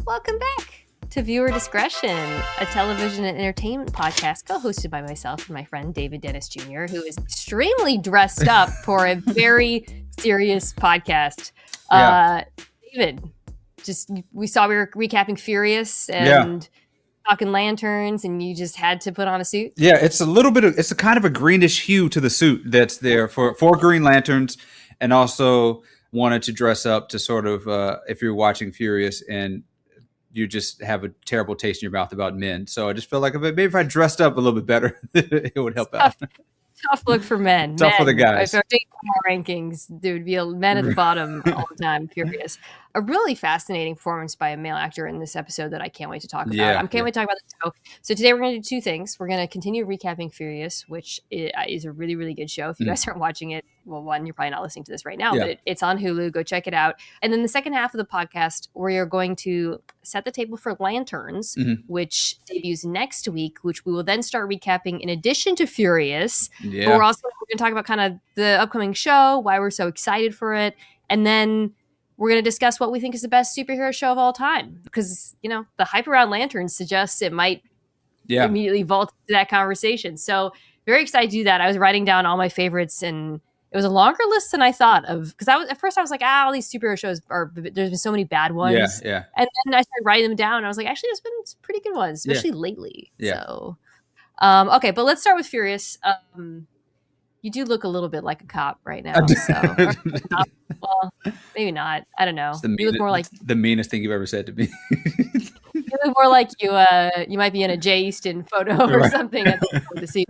Welcome back to Viewer Discretion, a television and entertainment podcast co-hosted by myself and my friend David Dennis Jr., who is extremely dressed up for a very serious podcast. David, we saw we were recapping Furious and talking lanterns, and you just had to put on a suit. Yeah, it's a kind of a greenish hue to the suit that's there for Green Lanterns, and also wanted to dress up to sort of if you're watching Furious and you just have a terrible taste in your mouth about men. So I just feel like maybe if I dressed up a little bit better, it would help out. Tough look for men. Tough for the guys. If our rankings, there would be men at the bottom all the time. Furious. A really fascinating performance by a male actor in this episode that I can't wait to talk about. I can't wait to talk about the show. So today we're going to do two things. We're going to continue recapping Furious, which is a really, really good show. If you guys aren't watching it, well, one, you're probably not listening to this right now, but it's on Hulu. Go check it out. And then the second half of the podcast, we are going to set the table for Lanterns, which debuts next week, which we will then start recapping in addition to Furious. Yeah. But we're going to talk about kind of the upcoming show, why we're so excited for it, and then we're going to discuss what we think is the best superhero show of all time. Because, the hype around Lanterns suggests it might immediately vault to that conversation. So very excited to do that. I was writing down all my favorites, and it was a longer list than I thought of. Because at first I was like, all these superhero shows there's been so many bad ones. Yeah. And then I started writing them down, and I was like, actually, there's been some pretty good ones, especially lately. Yeah. So, okay, but let's start with Furious. You do look a little bit like a cop right now. Well, maybe not. I don't know. You look more like the meanest thing you've ever said to me. You look more like you might be in a Jay Easton photo or something at the scene.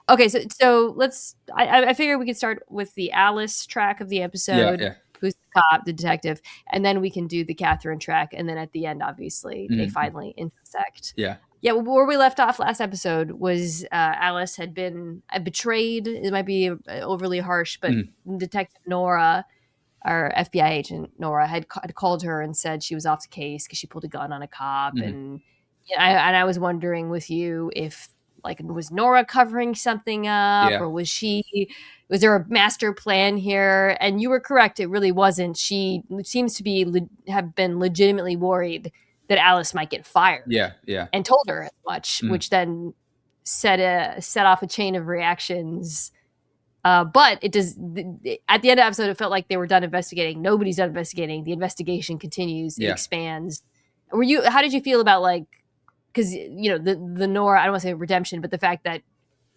Okay, so let's. I figured we could start with the Alice track of the episode, who's the cop, the detective, and then we can do the Catherine track, and then at the end, obviously, they finally intersect. Yeah, where we left off last episode was Alice had been betrayed. It might be overly harsh, but Detective Nora, our FBI agent Nora, had called her and said she was off the case because she pulled a gun on a cop. And I was wondering with you if, was Nora covering something up, or was there a master plan here? And you were correct. It really wasn't. She seems to have been legitimately worried that Alice might get fired. Yeah. And told her as much, which then set off a chain of reactions. But it does. At the end of the episode, it felt like they were done investigating. Nobody's done investigating. The investigation continues. It expands. How did you feel about because the Nora, I don't want to say redemption, but the fact that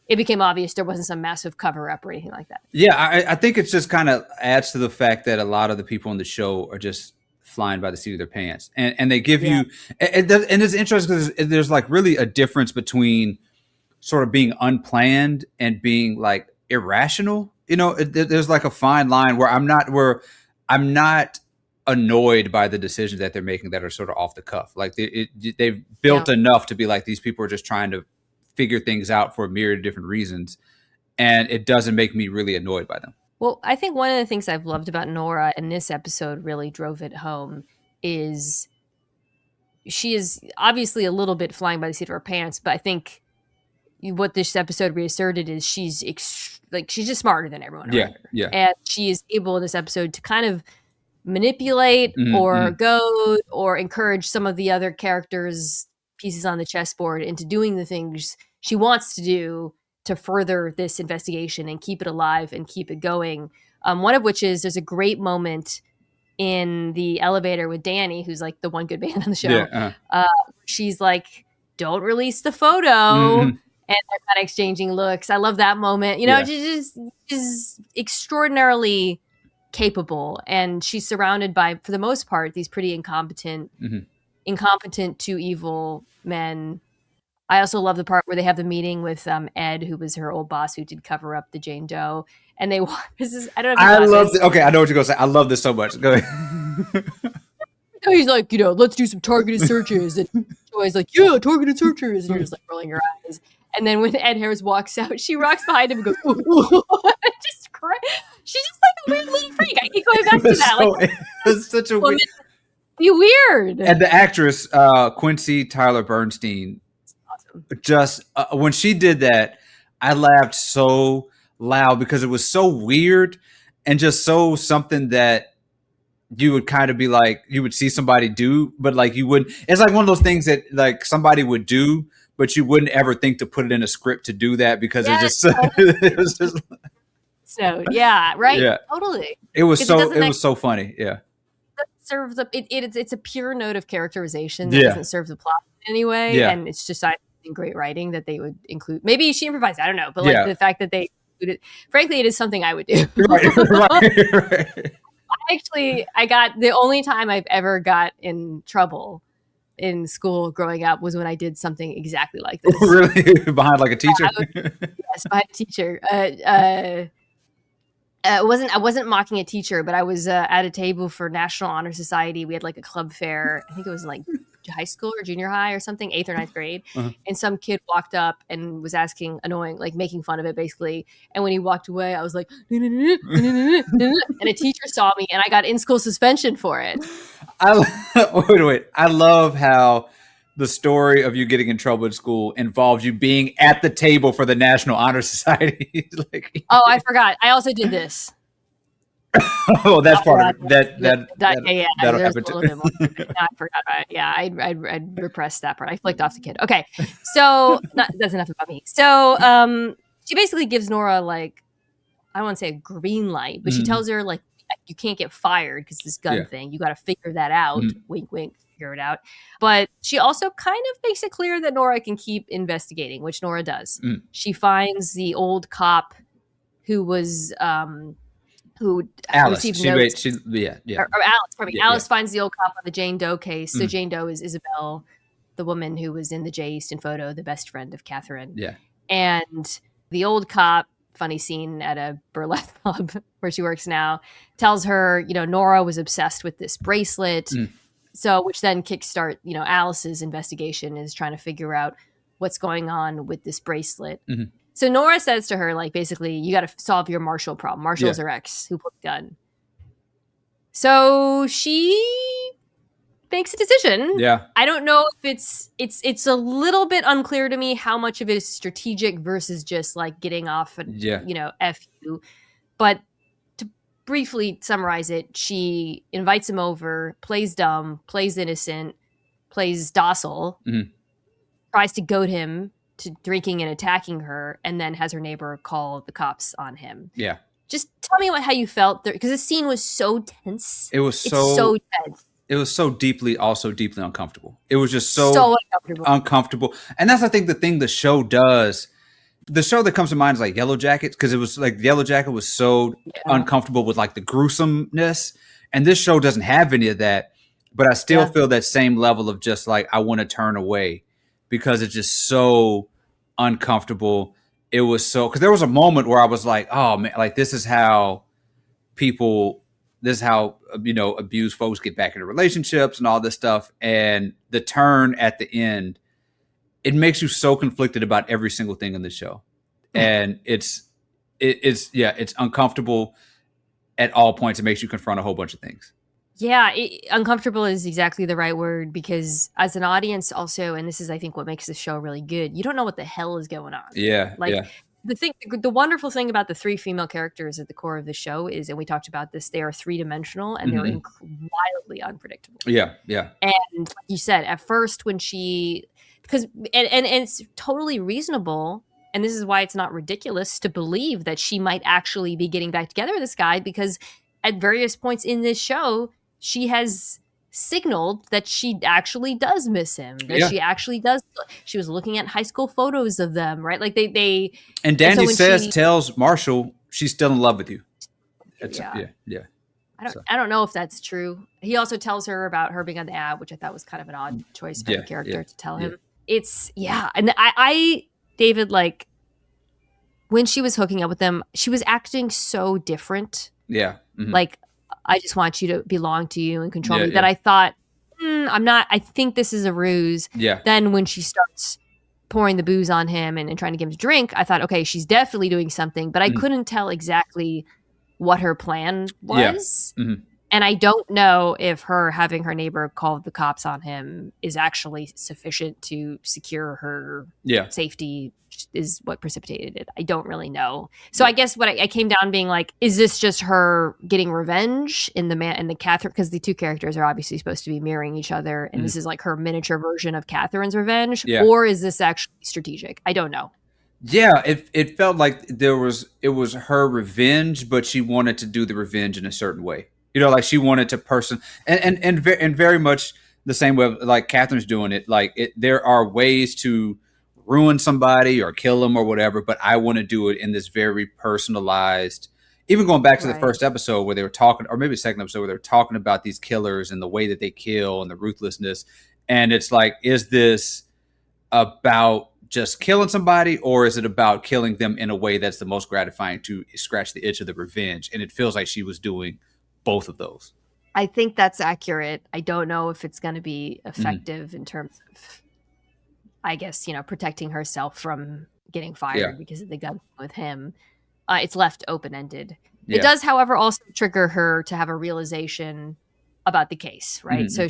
it became obvious there wasn't some massive cover up or anything like that? Yeah, I think it just kind of adds to the fact that a lot of the people on the show are just flying by the seat of their pants, and they give you, and it's interesting because there's really a difference between sort of being unplanned and being irrational. There's a fine line where I'm not annoyed by the decisions that they're making that are sort of off the cuff. They've built enough to be these people are just trying to figure things out for a myriad of different reasons, and it doesn't make me really annoyed by them. Well, I think one of the things I've loved about Nora in this episode really drove it home is she is obviously a little bit flying by the seat of her pants, but I think what this episode reasserted is she's just smarter than everyone around her. Yeah. And she is able in this episode to kind of manipulate or goad or encourage some of the other characters' pieces on the chessboard into doing the things she wants to do to further this investigation and keep it alive and keep it going. One of which is there's a great moment in the elevator with Danny, who's the one good man on the show. She's like, don't release the photo. And they're kind of exchanging looks. I love that moment. She's extraordinarily capable. And she's surrounded by, for the most part, these pretty incompetent to evil men. I also love the part where they have the meeting with Ed, who was her old boss, who did cover up the Jane Doe, and I don't know. I love this. Okay, I know what you're gonna say. I love this so much. Go ahead. He's like, let's do some targeted searches, and Joy's like, yeah, targeted searches, and you're just rolling your eyes. And then when Ed Harris walks out, she rocks behind him and goes, ooh. Just cry. She's just a weird little freak. I keep going back to that. It's such a weird. Be weird. And the actress Quincy Tyler Bernstein. Just when she did that, I laughed so loud because it was so weird and just so something that you would kind of be like, you would see somebody do, but like you wouldn't. It's like one of those things that like somebody would do, but you wouldn't ever think to put it in a script to do that because it was just. So yeah, right. Yeah, totally. It was so funny. Yeah. Serve it's a pure note of characterization that doesn't serve the plot in any way. Yeah. And it's just great writing that they would include. Maybe she improvised, I don't know, but like the fact that they included, frankly, it is something I would do. Right. I got the only time I've ever got in trouble in school growing up was when I did something exactly like this. Really? Behind like a teacher? Yes, behind a teacher. I wasn't mocking a teacher, but I was at a table for National Honor Society. We had like a club fair. I think it was like high school or junior high or something, 8th or 9th grade. Uh-huh. And some kid walked up and was asking, annoying, like making fun of it basically. And when he walked away, I was like, and a teacher saw me and I got in-school suspension for it. Wait. I love how the story of you getting in trouble at school involves you being at the table for the National Honor Society. Like, oh, I forgot. I also did this. Oh, that's part of it. Yeah. There's a little bit more. I forgot about it. Yeah, I repressed that part. I flicked off the kid. Okay, so that's enough about me. So she basically gives Nora like, I don't want to say a green light, but she tells her like, you can't get fired because this gun thing. You got to figure that out. Wink, wink. Figure it out. But she also kind of makes it clear that Nora can keep investigating, which Nora does. She finds the old cop who was who Alice. received notes. Or Alice. Alice finds the old cop on the Jane Doe case. So Jane Doe is Isabel, the woman who was in the J. Easton photo, the best friend of Catherine. Yeah. And the old cop, funny scene at a burlesque club where she works now, tells her, Nora was obsessed with this bracelet. So, which then kickstart, Alice's investigation is trying to figure out what's going on with this bracelet. So Nora says to her, like, basically, you got to solve your Marshall problem. Marshall's her ex who put the gun. So she makes a decision. Yeah. I don't know if it's a little bit unclear to me how much of it is strategic versus just like getting off and, F you. But briefly summarize it, she invites him over, plays dumb, plays innocent, plays docile, tries to goad him to drinking and attacking her, and then has her neighbor call the cops on him. Yeah. Just tell me how you felt there, because the scene was so tense. It was so tense. It was so deeply uncomfortable. It was just so uncomfortable. And that's, I think, the thing the show does. The show that comes to mind is like Yellow Jackets, because it was like Yellow Jacket was so uncomfortable with like the gruesomeness, and this show doesn't have any of that. But I still feel that same level of just like I want to turn away because it's just so uncomfortable. It was so, because there was a moment where I was like, oh man, like this is how abused folks get back into relationships and all this stuff. And the turn at the end, it makes you so conflicted about every single thing in the show. And it's uncomfortable at all points. It makes you confront a whole bunch of things. Yeah, uncomfortable is exactly the right word, because as an audience also, and this is, I think, what makes the show really good, you don't know what the hell is going on. Yeah. The wonderful thing about the three female characters at the core of the show is, and we talked about this, they are three-dimensional and they're wildly unpredictable. Yeah. And like you said, at first when because it's totally reasonable, and this is why it's not ridiculous to believe that she might actually be getting back together with this guy, because at various points in this show, she has signaled that she actually does miss him. That she actually does. She was looking at high school photos of them, right? Like they. And Danny tells Marshall she's still in love with you. Yeah. I don't know if that's true. He also tells her about her being on the ad, which I thought was kind of an odd choice for the character to tell him. It's and I David, like when she was hooking up with him, she was acting so different. Yeah. Like, I just want you to belong to you and control me. That I thought, I'm not. I think this is a ruse. Yeah. Then when she starts pouring the booze on him and trying to give him a drink, I thought, okay, she's definitely doing something, but I couldn't tell exactly what her plan was. Yeah. And I don't know if her having her neighbor call the cops on him is actually sufficient to secure her safety, is what precipitated it. I don't really know. So I guess what I came down being like, is this just her getting revenge in the Catherine? Because the two characters are obviously supposed to be mirroring each other, and this is like her miniature version of Catherine's revenge, or is this actually strategic? I don't know. Yeah, it felt like it was her revenge, but she wanted to do the revenge in a certain way. Like she wanted to and very much the same way like Catherine's doing it. Like there are ways to ruin somebody or kill them or whatever, but I want to do it in this very personalized. Even going back to the first episode where they were talking, or maybe the second episode where they were talking about these killers and the way that they kill and the ruthlessness, and it's like, is this about just killing somebody, or is it about killing them in a way that's the most gratifying to scratch the itch of the revenge? And it feels like she was doing both of those. I think that's accurate. I don't know if it's going to be effective in terms of, I guess, protecting herself from getting fired because of the gun with him. It's left open-ended. It does, however, also trigger her to have a realization about the case, right? So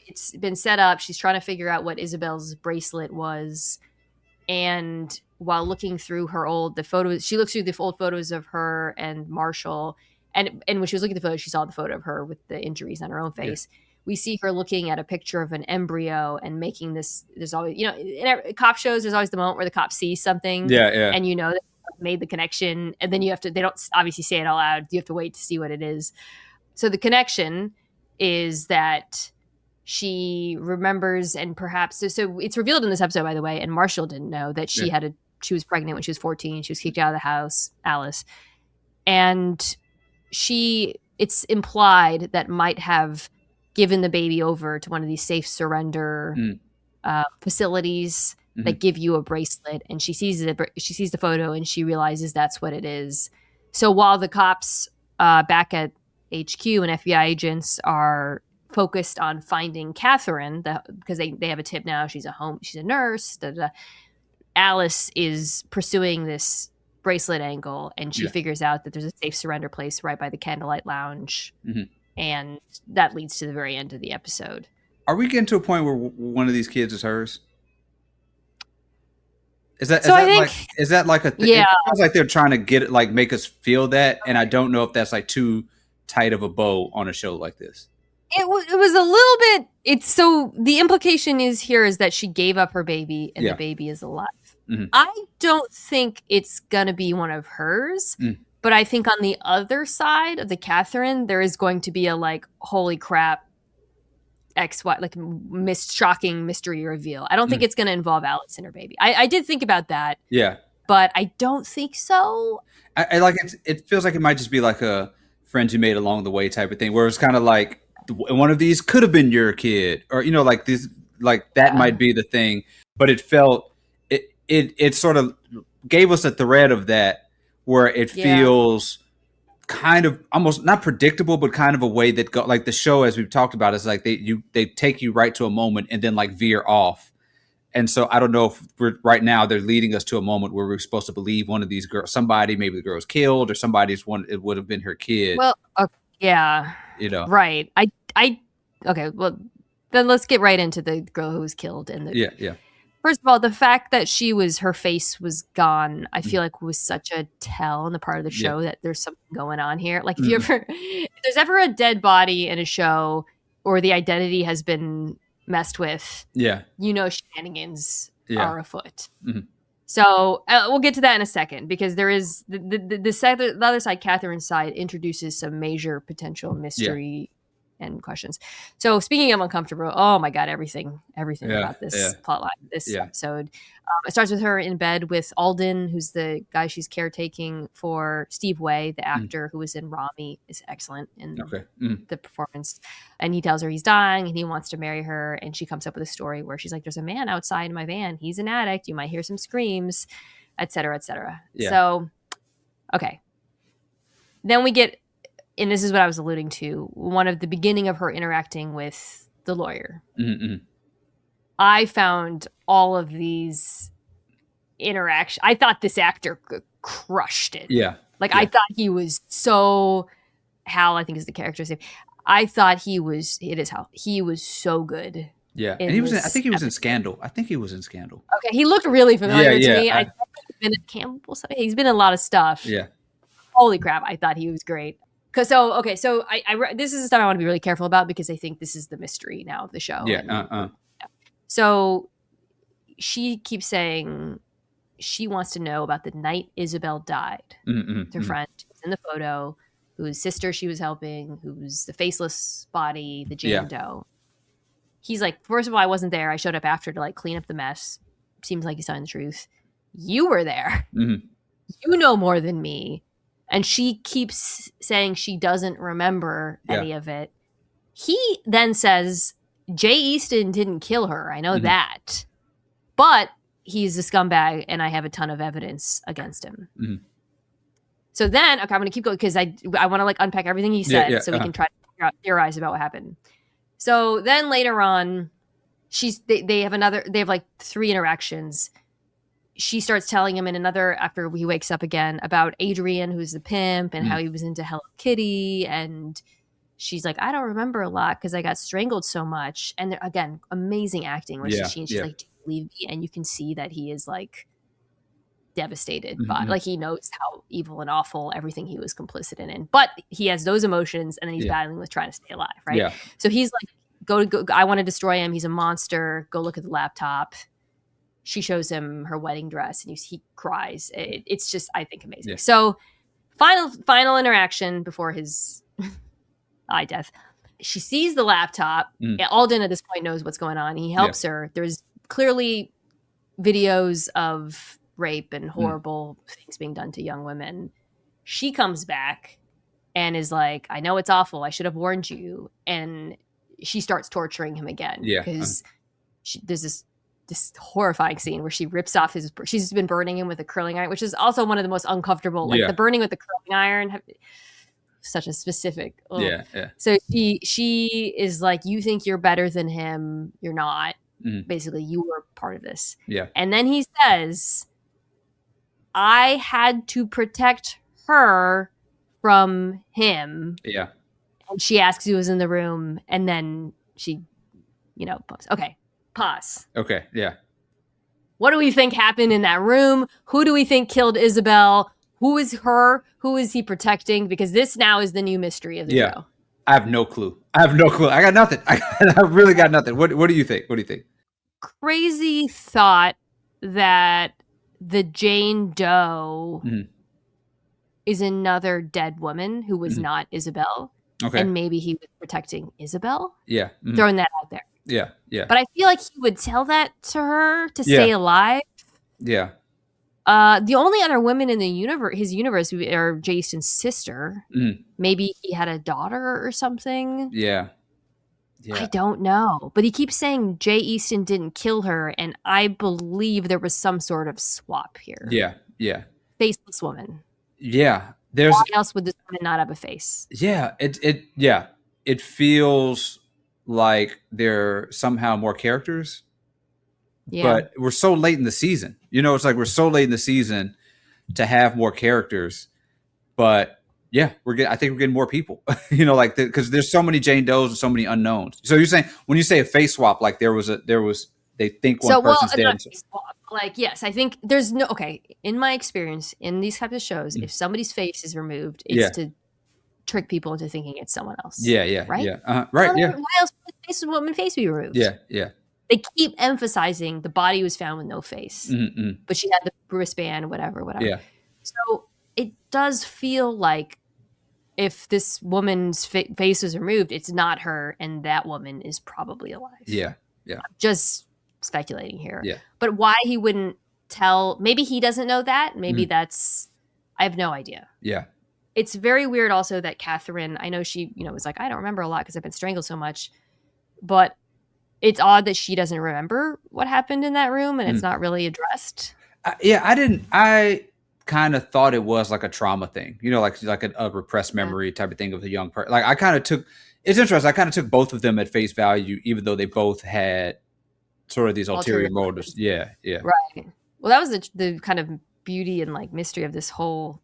it's been set up. She's trying to figure out what Isabel's bracelet was. And while looking through the photos, she looks through the old photos of her and Marshall. And when she was looking at the photo, she saw the photo of her with the injuries on her own face. We see her looking at a picture of an embryo and making this. There's always, in cop shows, there's always the moment where the cop sees something. And that made the connection. And then they don't obviously say it all out. You have to wait to see what it is. So the connection is that she remembers, and perhaps so it's revealed in this episode, by the way, and Marshall didn't know that she was pregnant when she was 14. She was kicked out of the house, Alice, and it's implied that might have given the baby over to one of these safe surrender facilities that give you a bracelet, and she sees the photo and she realizes that's what it is. So while the cops back at HQ and FBI agents are focused on finding Catherine, because they have a tip now, she's a nurse, Alice is pursuing this bracelet angle, and she figures out that there's a safe surrender place right by the Candlelight Lounge, and that leads to the very end of the episode. Are we getting to a point where one of these kids is hers? Is that like a thing? Yeah. It feels like they're trying to get it, like make us feel that, and I don't know if that's like too tight of a bow on a show like this. It was a little bit. So the implication is that she gave up her baby and the baby is alive. I don't think it's gonna be one of hers, but I think on the other side of the Catherine, there is going to be a like, holy crap, shocking mystery reveal. I don't think it's gonna involve Alice and her baby. I did think about that. Yeah, but I don't think so. I like it. It feels like it might just be like a friends you made along the way type of thing, where it's kind of like, one of these could have been your kid, or like this, like that might be the thing. But it felt it sort of gave us a thread of that, where it feels kind of almost not predictable, but kind of a way that like the show, as we've talked about, is like they take you right to a moment and then like veer off. And so I don't know if right now they're leading us to a moment where we're supposed to believe one of these girls, maybe the girl's killed, or it would have been her kid. Well, yeah. Right. Okay, well, then let's get right into the girl who was killed. And First of all, the fact that her face was gone, I feel like was such a tell on the part of the show that there's something going on here. Like if there's ever a dead body in a show, or the identity has been messed with, shenanigans are afoot. So we'll get to that in a second, because there is the other side, Catherine's side, introduces some major potential mystery and questions. So speaking of uncomfortable, oh my God, everything about this plotline, this episode. It starts with her in bed with Alden, who's the guy she's caretaking for. Steve Way, the actor who was in Rami, is excellent in the performance. And he tells her he's dying and he wants to marry her. And she comes up with a story where she's like, there's a man outside my van. He's an addict. You might hear some screams, et cetera, et cetera. Yeah. So, okay. Then we get, and this is what I was alluding to, one of the beginning of her interacting with the lawyer. I found all of these interactions. I thought this actor crushed it. I thought he was so Hal, I think is the character's name. I thought he was Hal. He was so good. Yeah, and he was. I think he was in Scandal. I think he was in Scandal. Okay, he looked really familiar to me. I think he's been in Campbell. He's been in a lot of stuff. Yeah. Holy crap! I thought he was great. So I this is the stuff I want to be really careful about because I think this is the mystery now of the show. Yeah. So she keeps saying she wants to know about the night Isabel died. Her friend in the photo, whose sister she was helping, who's the faceless body, the Jane Doe. He's like, first of all, I wasn't there. I showed up after to like clean up the mess. Seems like he's telling the truth. You were there. You know more than me. And she keeps saying she doesn't remember any of it. He then says, Jay Easton didn't kill her. I know that. But he's a scumbag and I have a ton of evidence against him. So then, okay, I'm going to keep going because I want to like unpack everything he said so we can try to theorize about what happened. So then later on, they have like 3 interactions. She starts telling him in another, after he wakes up again, about Adrian, who's the pimp, and how he was into Hello Kitty. And she's like, I don't remember a lot because I got strangled so much. And again, amazing acting where she's like, do you believe me? And you can see that he is like devastated by, like, he knows how evil and awful everything he was complicit in. But he has those emotions and then he's battling with trying to stay alive, right? Yeah. So he's like, go, I want to destroy him. He's a monster. Go look at the laptop. She shows him her wedding dress and he cries. It's just, I think, amazing. So final interaction before his eye death. She sees the laptop. Alden at this point knows what's going on. He helps her. There's clearly videos of rape and horrible things being done to young women. She comes back and is like, I know it's awful. I should have warned you. And she starts torturing him again. Because there's this horrifying scene where she rips off she's been burning him with a curling iron, which is also one of the most uncomfortable, like the burning with the curling iron, such a specific. So she is like, you think you're better than him. You're not. Basically, you were part of this. And then he says, I had to protect her from him. And she asks who was in the room. And then she, pause. Okay. Yeah. What do we think happened in that room? Who do we think killed Isabel? Who is her? Who is he protecting? Because this now is the new mystery of the show. I have no clue. I got nothing. I really got nothing. What do you think? Crazy thought that the Jane Doe is another dead woman who was not Isabel. Okay. And maybe he was protecting Isabel. Throwing that out there. But I feel like he would tell that to her to stay alive. The only other women in his universe are Jason's sister. Maybe he had a daughter or something. I don't know. But he keeps saying Jay Easton didn't kill her, and I believe there was some sort of swap here. Faceless woman. There's why else would this woman not have a face? It feels like there are somehow more characters. But we're so late in the season. It's like we're so late in the season to have more characters. But I think we're getting more people. Because there's so many Jane Does and so many unknowns. So you're saying when you say a face swap, like they think one person's dead. Like, yes, I think there's no, in my experience in these types of shows, if somebody's face is removed, it's to trick people into thinking it's someone else. Right? Right. Why else would the woman's face be removed? They keep emphasizing the body was found with no face, but she had the wristband, whatever. So it does feel like if this woman's face was removed, it's not her, and that woman is probably alive. I'm just speculating here. But why he wouldn't tell? Maybe he doesn't know that. Maybe that's. I have no idea. It's very weird. Also, that Catherine. I know she, was like, I don't remember a lot because I've been strangled so much, but. It's odd that she doesn't remember what happened in that room and it's not really addressed. I kind of thought it was like a trauma thing, like a repressed memory type of thing of a young person. Like it's interesting. I kind of took both of them at face value, even though they both had sort of these ulterior motives. Right. Well, that was the kind of beauty and like mystery of this whole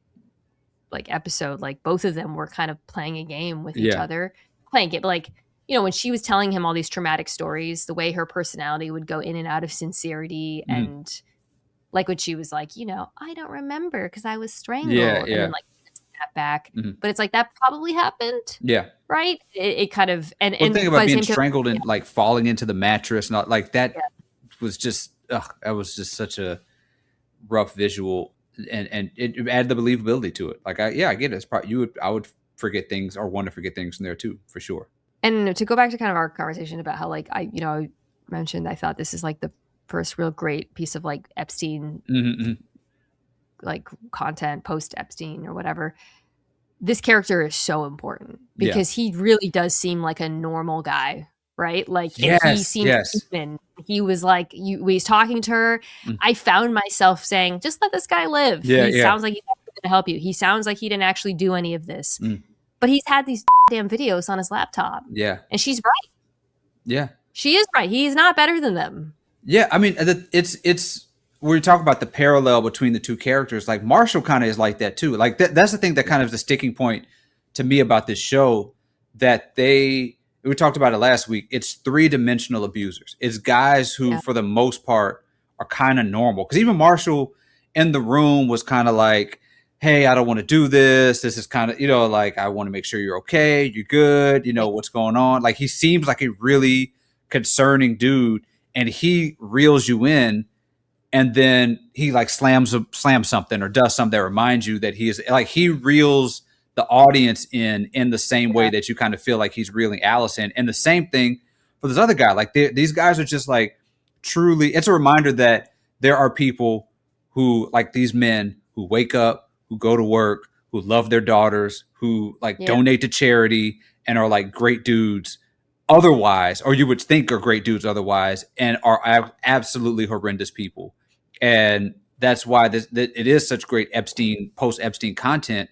like episode, like both of them were kind of playing a game with each other, playing it like, you know, when she was telling him all these traumatic stories, the way her personality would go in and out of sincerity, and like when she was like, you know, I don't remember because I was strangled, and then like snap back, but it's like that probably happened, right? It kind of and think about being strangled and like falling into the mattress, not like that was just that was just such a rough visual, and it added the believability to it. Like I get it. It's probably I would forget things or want to forget things from there too, for sure. And to go back to kind of our conversation about how like I mentioned I thought this is like the first real great piece of like Epstein like content post Epstein or whatever. This character is so important because he really does seem like a normal guy, right? Like he seemed human. He was like, when he's talking to her, I found myself saying, just let this guy live. He sounds like he's going to help you. He sounds like he didn't actually do any of this. But he's had these damn videos on his laptop. Yeah. And she's right. Yeah. She is right. He's not better than them. Yeah. I mean, it's when we talk about the parallel between the two characters, like Marshall kind of is like that too. Like that's the thing that kind of is the sticking point to me about this show, that we talked about it last week. It's 3-dimensional abusers. It's guys who, for the most part, are kind of normal. Because even Marshall in the room was kind of like, hey, I don't want to do this. This is kind of, you know, like, I want to make sure you're okay. You're good. You know, what's going on? Like, he seems like a really concerning dude, and he reels you in, and then he like slams something or does something that reminds you that he is like, he reels the audience in the same way that you kind of feel like he's reeling Alice in. And the same thing for this other guy. Like these guys are just like truly, it's a reminder that there are people who, like these men who wake up, who go to work, who love their daughters, who like donate to charity and are like great dudes otherwise, or you would think are great dudes otherwise, and are absolutely horrendous people. And that's why it is such great post-Epstein content,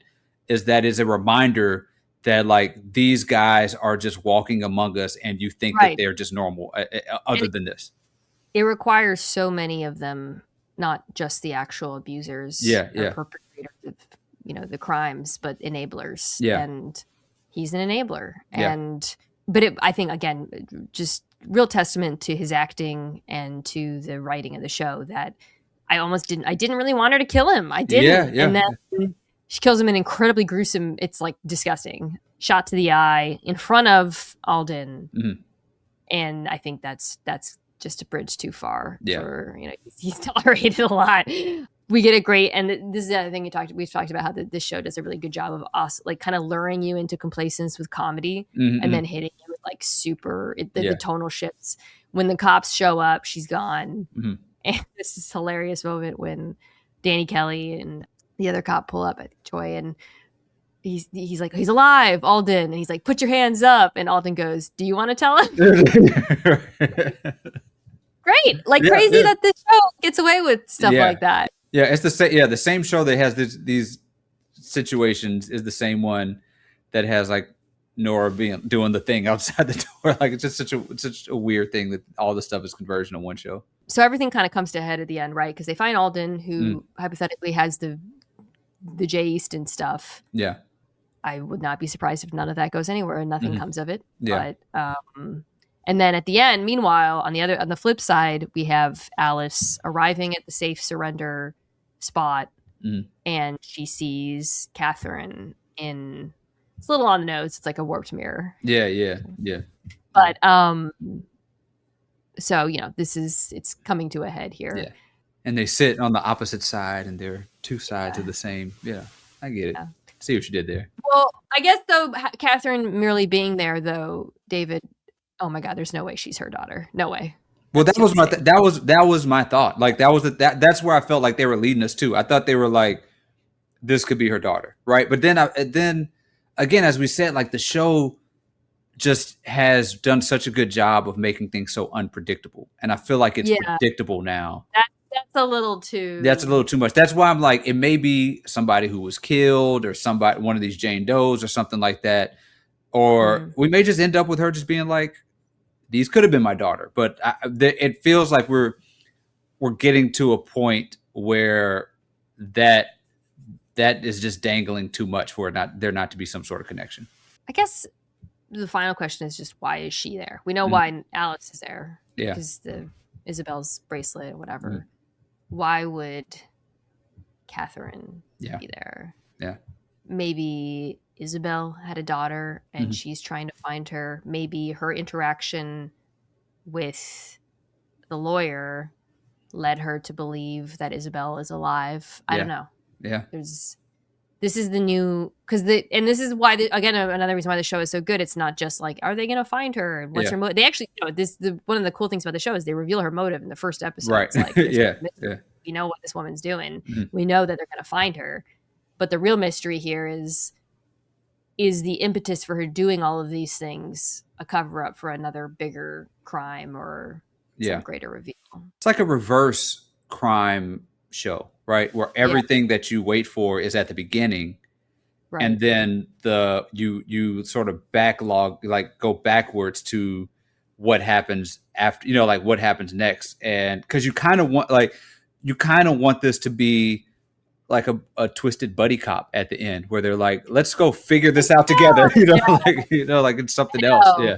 is a reminder that like these guys are just walking among us, and you think that they're just normal other than this. It requires so many of them, not just the actual abusers or perpetrators of, you know, the crimes, but enablers. And he's an enabler. But I think, again, just real testament to his acting and to the writing of the show that I didn't really want her to kill him. I didn't. And then she kills him in incredibly gruesome, it's like disgusting, shot to the eye in front of Alden. And I think that's just a bridge too far for, you know, he's tolerated a lot. We get a great, and this is the other thing we've talked about, how this show does a really good job of us like kind of luring you into complacence with comedy and then hitting you with like the tonal shifts. When the cops show up, she's gone. And this is a hilarious moment when Danny Kelly and the other cop pull up at Joy, and he's like, he's alive, Alden. And he's like, put your hands up. And Alden goes, do you want to tell him? Great. Like crazy that this show gets away with stuff like that. Yeah, it's the same show that has these situations is the same one that has like Nora doing the thing outside the door. Like, it's just such a weird thing that all this stuff is conversion on one show. So everything kind of comes to a head at the end, right? Because they find Alden, who hypothetically has the Jay Easton stuff. Yeah. I would not be surprised if none of that goes anywhere and nothing comes of it. Yeah. But and then at the end, meanwhile, on the flip side, we have Alice arriving at the safe surrender spot, and she sees Catherine in. It's a little on the nose. It's like a warped mirror. Yeah. But so you know, it's coming to a head here. Yeah. And they sit on the opposite side, and they're two sides of the same. Yeah, I get it. Yeah. See what you did there. Well, I guess though, Catherine merely being there, though, David. Oh my God, there's no way she's her daughter. No way. Well, that was my thought. Like that's where I felt like they were leading us to. I thought they were like, this could be her daughter, right? But then again, as we said, like the show just has done such a good job of making things so unpredictable, and I feel like it's predictable now. That's a little too. That's a little too much. That's why I'm like, it may be somebody who was killed, or one of these Jane Does, or something like that, or we may just end up with her just being like, these could have been my daughter. But it feels like we're getting to a point where that that is just dangling too much for there not to be some sort of connection. I guess the final question is just, why is she there? We know why Alice is there. Yeah. Because the Isabel's bracelet or whatever. Why would Catherine be there? Yeah. Maybe Isabel had a daughter and she's trying to find her. Maybe her interaction with the lawyer led her to believe that Isabel is alive. I don't know. Yeah. This is the new, and this is why, again, another reason why the show is so good. It's not just like, are they going to find her? What's her motive? They actually, one of the cool things about the show is they reveal her motive in the first episode. Right. It's like, we know what this woman's doing. We know that they're going to find her. But the real mystery here is the impetus for her doing all of these things a cover up for another bigger crime or some greater reveal? It's like a reverse crime show, right? Where everything that you wait for is at the beginning, and then you sort of backlog, like go backwards to what happens after, like what happens next. And because you kind of want this to be like a twisted buddy cop at the end, where they're like, let's go figure this out together, like it's something else. Yeah.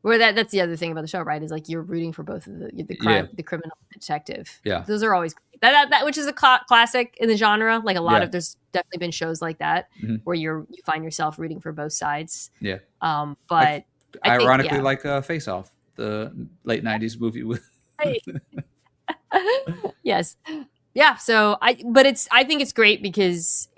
Where that's the other thing about the show, right? Is like you're rooting for both of the criminal detective. Yeah, those are always that which is a classic in the genre. Like a lot of, there's definitely been shows like that where you find yourself rooting for both sides. Yeah. But ironically, like Face Off, the late '90s movie with. Yes. Yeah, so I think it's great because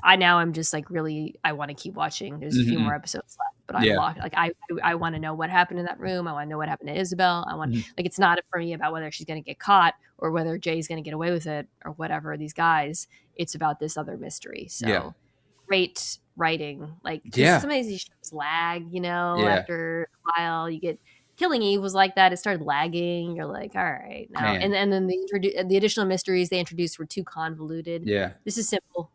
I'm just like, really, I want to keep watching. There's a few more episodes left, but I'm locked. Like I want to know what happened in that room. I want to know what happened to Isabel. I want like, it's not for me about whether she's going to get caught or whether Jay's going to get away with it or whatever. These guys, it's about this other mystery. So great writing. Like some of these shows lag, after a while you get. Killing Eve was like that. It started lagging. You're like, all right, now. And then the additional mysteries they introduced were too convoluted. Yeah, this is simple,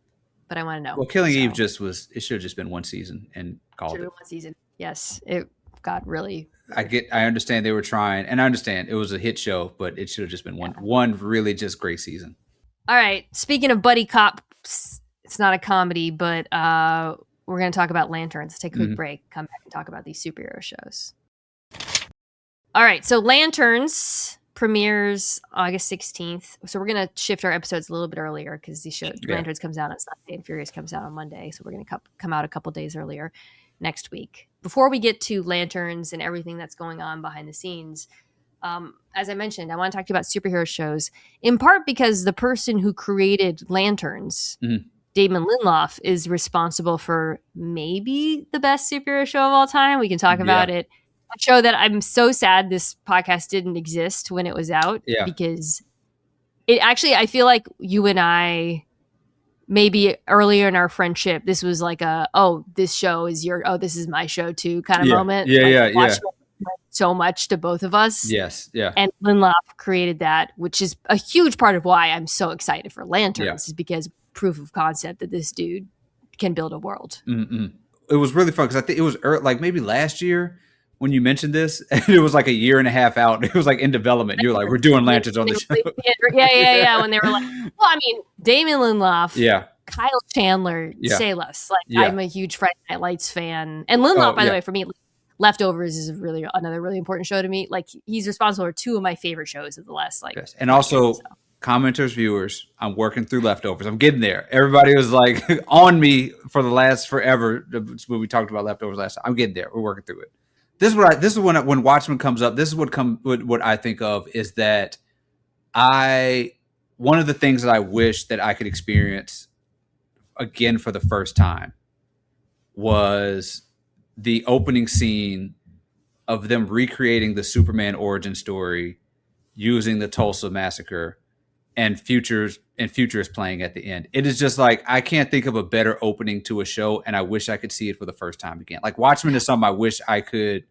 but I want to know. Well, Killing Eve it should have just been one season and called it. One season. Yes, it got really. I understand they were trying, and I understand it was a hit show, but it should have just been one really just great season. All right. Speaking of buddy cops, it's not a comedy, but we're going to talk about Lanterns. Let's take a quick break. Come back and talk about these superhero shows. All right, so Lanterns premieres August 16th. So we're going to shift our episodes a little bit earlier because Lanterns comes out on Sunday and Furious comes out on Monday. So we're going to come out a couple days earlier next week. Before we get to Lanterns and everything that's going on behind the scenes, as I mentioned, I want to talk to you about superhero shows, in part because the person who created Lanterns, Damon Lindelof, is responsible for maybe the best superhero show of all time. We can talk about it. A show that I'm so sad this podcast didn't exist when it was out, because it actually, I feel like you and I, maybe earlier in our friendship, this was like this show is this is my show too kind of moment. So much to both of us. Yes. Yeah. And Lindelof created that, which is a huge part of why I'm so excited for Lanterns, is because proof of concept that this dude can build a world. It was really fun because I think it was like maybe last year when you mentioned this, and it was like a year and a half out. It was like in development. You were like, we're doing Lanterns on the show. Yeah. When they were like, well, I mean, Damon Lindelof, Kyle Chandler, say less. Like, I'm a huge Friday Night Lights fan. And Lindelof, by the way, for me, Leftovers is another really important show to me. Like, he's responsible for two of my favorite shows of the last, and also commenters, viewers, I'm working through Leftovers. I'm getting there. Everybody was like on me for the last forever when we talked about Leftovers last time. I'm getting there. We're working through it. This is when Watchmen comes up. This is what I think of is that one of the things that I wish that I could experience again for the first time was the opening scene of them recreating the Superman origin story using the Tulsa massacre and Future's playing at the end. It is just like, I can't think of a better opening to a show, and I wish I could see it for the first time again. Like, Watchmen is something I wish I could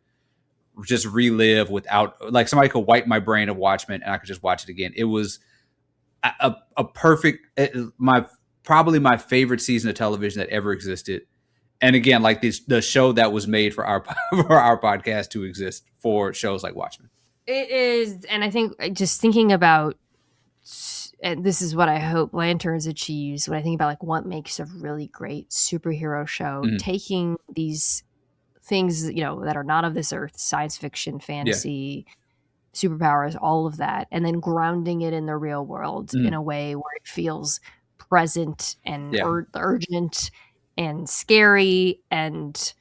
just relive without, like, somebody could wipe my brain of Watchmen and I could just watch it again. It was a perfect, probably my favorite season of television that ever existed. And again, like the show that was made for our podcast to exist for shows like Watchmen. It is, and I think just thinking about and this is what I hope Lanterns achieves when I think about like what makes a really great superhero show, taking these things, that are not of this earth, science fiction, fantasy, superpowers, all of that, and then grounding it in the real world in a way where it feels present and urgent and scary and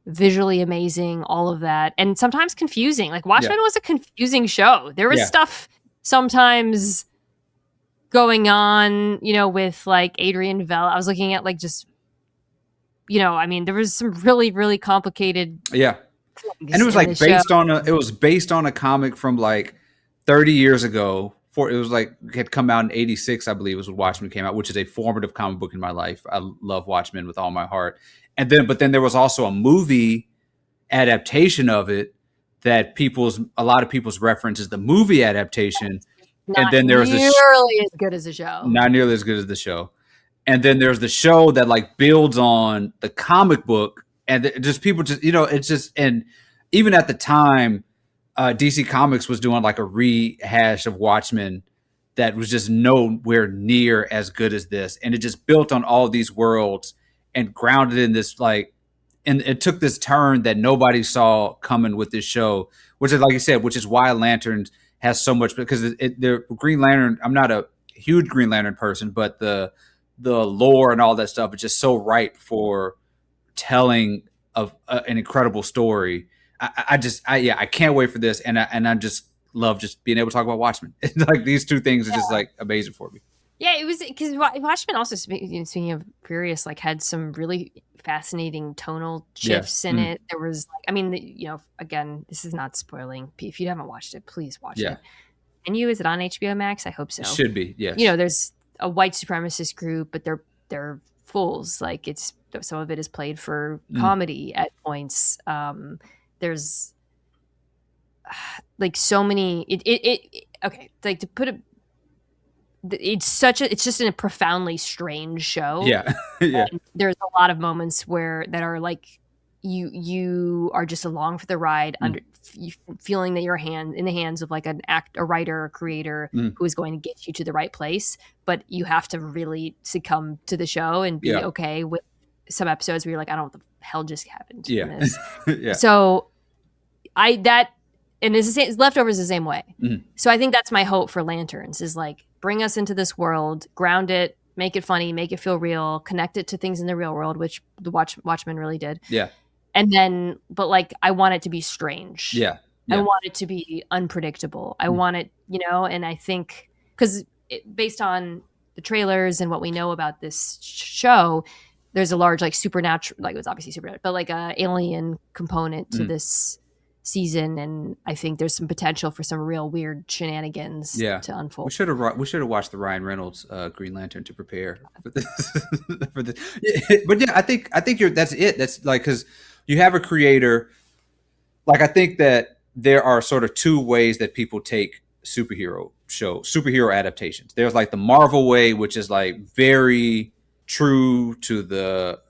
visually amazing, all of that, and sometimes confusing. Like Watchmen was a confusing show. There was stuff sometimes going on, with like Adrian Vell. I was looking at like just, there was some really, really complicated. Yeah. And it was like based on a comic from like 30 years ago. It was like had come out in 86, I believe, was when Watchmen came out, which is a formative comic book in my life. I love Watchmen with all my heart. But then there was also a movie adaptation of it that a lot of people's reference is the movie adaptation. Not nearly as good as the show. Not nearly as good as the show. And then there's the show that like builds on the comic book, and just people just, it's just, and even at the time, DC Comics was doing like a rehash of Watchmen that was just nowhere near as good as this. And it just built on all these worlds and grounded in this like, and it took this turn that nobody saw coming with this show, which is, like you said, which is why Lanterns has so much, because the Green Lantern, I'm not a huge Green Lantern person, but the lore and all that stuff is just so ripe for telling of an incredible story. I can't wait for this, and I just love just being able to talk about Watchmen. Like these two things are just like amazing for me. Yeah, it was because Watchmen also, speaking of Furious, like had some really fascinating tonal shifts in it. There was like, again, this is not spoiling. If you haven't watched it, please watch it. And is it on HBO Max? I hope so. It should be, yes. There's a white supremacist group, but they're fools. Like some of it is played for comedy at points. There's like so many. Okay, like to put it. It's just a profoundly strange show. Yeah. And there's a lot of moments that are like you are just along for the ride, feeling that you're in the hands of like a writer or creator who is going to get you to the right place, but you have to really succumb to the show and be okay with some episodes where you're like, I don't know what the hell just happened in this. So and it's the same, Leftovers the same way. So I think that's my hope for Lanterns is like, bring us into this world, ground it, make it funny, make it feel real, connect it to things in the real world, which the Watchmen really did. Yeah. And then, but like, I want it to be strange. Yeah. I want it to be unpredictable. I want it, and I think, because based on the trailers and what we know about this show, there's a large, like, supernatural, like, it was obviously supernatural, but like a alien component to this season, and I think there's some potential for some real weird shenanigans to unfold. We should have watched the Ryan Reynolds Green Lantern to prepare for this. But yeah, I think that's it. That's like, because you have a creator. Like, I think that there are sort of two ways that people take superhero adaptations. There's like the Marvel way, which is like very true to the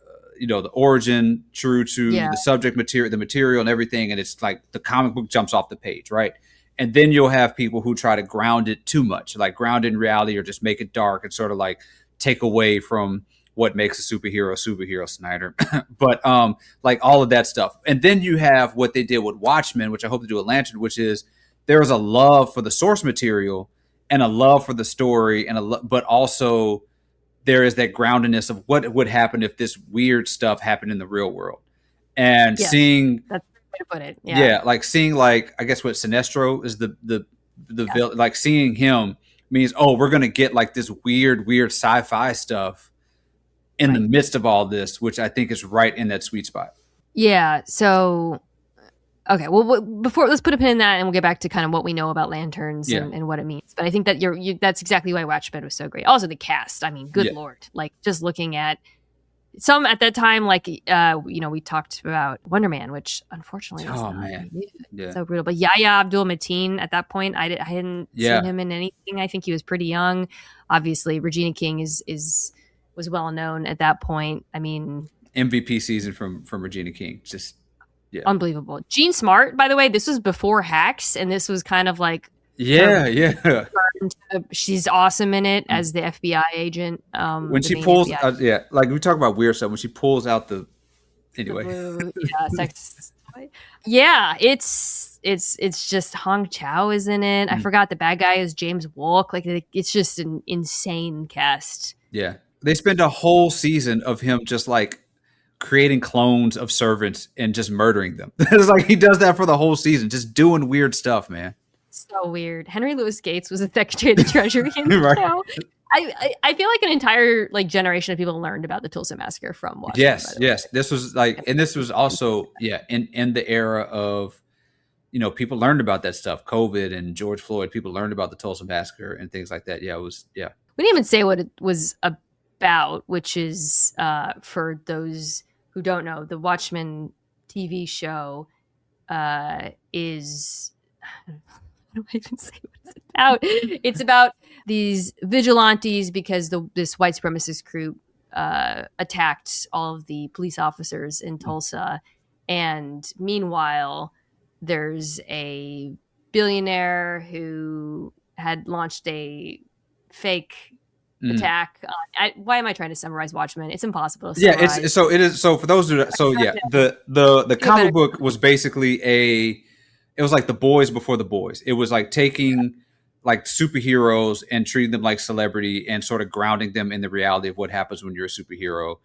the origin, true to the subject material, the material and everything. And it's like the comic book jumps off the page, right? And then you'll have people who try to ground it too much, like ground it in reality, or just make it dark and sort of like take away from what makes a superhero, Snyder. But like all of that stuff. And then you have what they did with Watchmen, which I hope to do with Lantern, which is there is a love for the source material and a love for the story, but also there is that groundedness of what would happen if this weird stuff happened in the real world. And seeing, that's the way to put it. Yeah, like seeing, like, I guess what Sinestro is the villain, like seeing him means, oh, we're going to get like this weird sci-fi stuff in the midst of all this, which I think is right in that sweet spot. Yeah. So, okay. Well, let's put a pin in that, and we'll get back to kind of what we know about Lanterns and what it means. But I think that that's exactly why Watchmen was so great. Also, the cast. I mean, good Lord. Like, just looking at some at that time, like, we talked about Wonder Man, which unfortunately was so brutal. But Yahya Abdul-Mateen at that point, I hadn't seen him in anything. I think he was pretty young. Obviously, Regina King was well known at that point. I mean, MVP season from Regina King, just unbelievable. Gene Smart, by the way, this was before Hacks, and this was kind of like starting She's awesome in it as the FBI agent. When she pulls, like we talk about weird stuff. When she pulls out the blue, sex. Yeah, it's just Hong Chow is in it. I forgot the bad guy is James Wolk. Like it's just an insane cast. Yeah, they spend a whole season of him just like creating clones of servants and just murdering them. It's like he does that for the whole season, just doing weird stuff, man. So weird. Henry Louis Gates was a Secretary of the Treasury in the show. I feel like an entire like generation of people learned about the Tulsa Massacre from watching. Yes. This was like, and this was also in the era of, people learned about that stuff. COVID and George Floyd. People learned about the Tulsa Massacre and things like that. Yeah, it was. Yeah. We didn't even say what it was about, which is for those who don't know, the Watchmen TV show is. How do I even say what it's about? It's about these vigilantes because this white supremacist group attacked all of the police officers in Tulsa. And meanwhile, there's a billionaire who had launched a fake attack. Why am I trying to summarize Watchmen? It's impossible to summarize. Yeah, it is. So for those who, the comic book was basically it was like The Boys before The Boys. It was like taking like superheroes and treating them like celebrity and sort of grounding them in the reality of what happens when you're a superhero.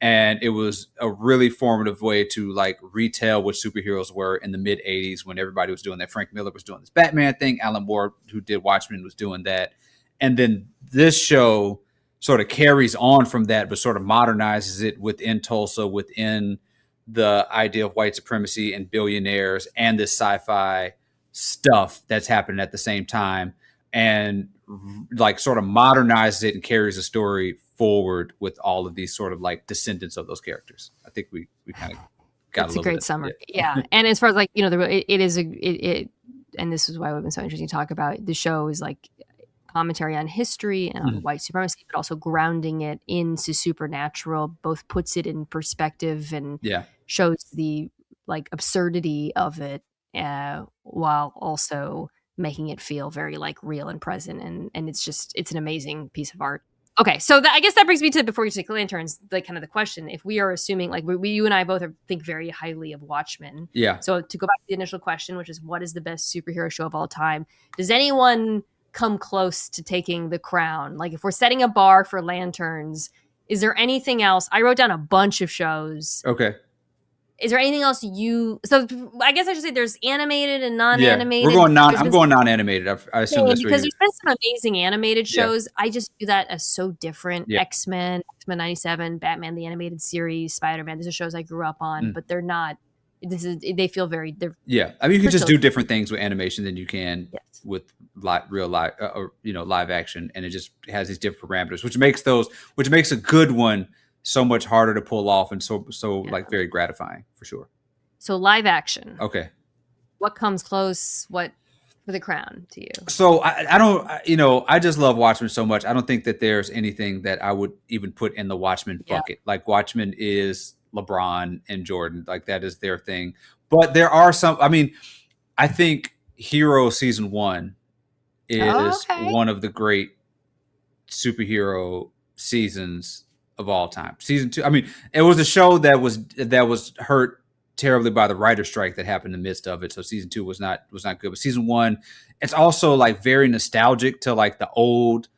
And it was a really formative way to like retell what superheroes were in the mid 80s when everybody was doing that. Frank Miller was doing this Batman thing. Alan Moore, who did Watchmen, was doing that. And then this show sort of carries on from that, but sort of modernizes it within Tulsa, within the idea of white supremacy and billionaires and this sci-fi stuff that's happening at the same time, and like sort of modernizes it and carries the story forward with all of these sort of like descendants of those characters. I think we kind of got it's a great summary. Yeah. And as far as like, it is and this is why it would have been so interesting to talk about. The show is like commentary on history and on white supremacy, but also grounding it into supernatural, both puts it in perspective and shows the like absurdity of it, while also making it feel very like real and present. And it's an amazing piece of art. Okay, so I guess that brings me to, before you take lanterns, like kind of the question: if we are assuming, like you and I both think very highly of Watchmen, So to go back to the initial question, which is what is the best superhero show of all time? Does anyone come close to taking the crown? Like if we're setting a bar for lanterns, is there anything else? I wrote down a bunch of shows. Okay. Is there anything else so I guess I should say there's animated and non-animated. We're going I'm going non-animated. I assume that's because there's been some amazing animated shows. I just view that as so different. X-Men 97, Batman the Animated Series, Spider-Man. These are shows I grew up on, but they're not. They feel very. I mean, you can just do different things with animation than you can with real live, live action, and it just has these different parameters, which makes a good one so much harder to pull off and so like very gratifying for sure. So live action. Okay. What comes close? What for the crown to you? So I don't, I just love Watchmen so much. I don't think that there's anything that I would even put in the Watchmen bucket. Like Watchmen is LeBron and Jordan, like that is their thing. But there are some, I think Hero season 1 is one of the great superhero seasons of all time. Season 2, it was a show that was hurt terribly by the writer's strike that happened in the midst of it. So season 2 was not good. But season 1, it's also like very nostalgic to like the old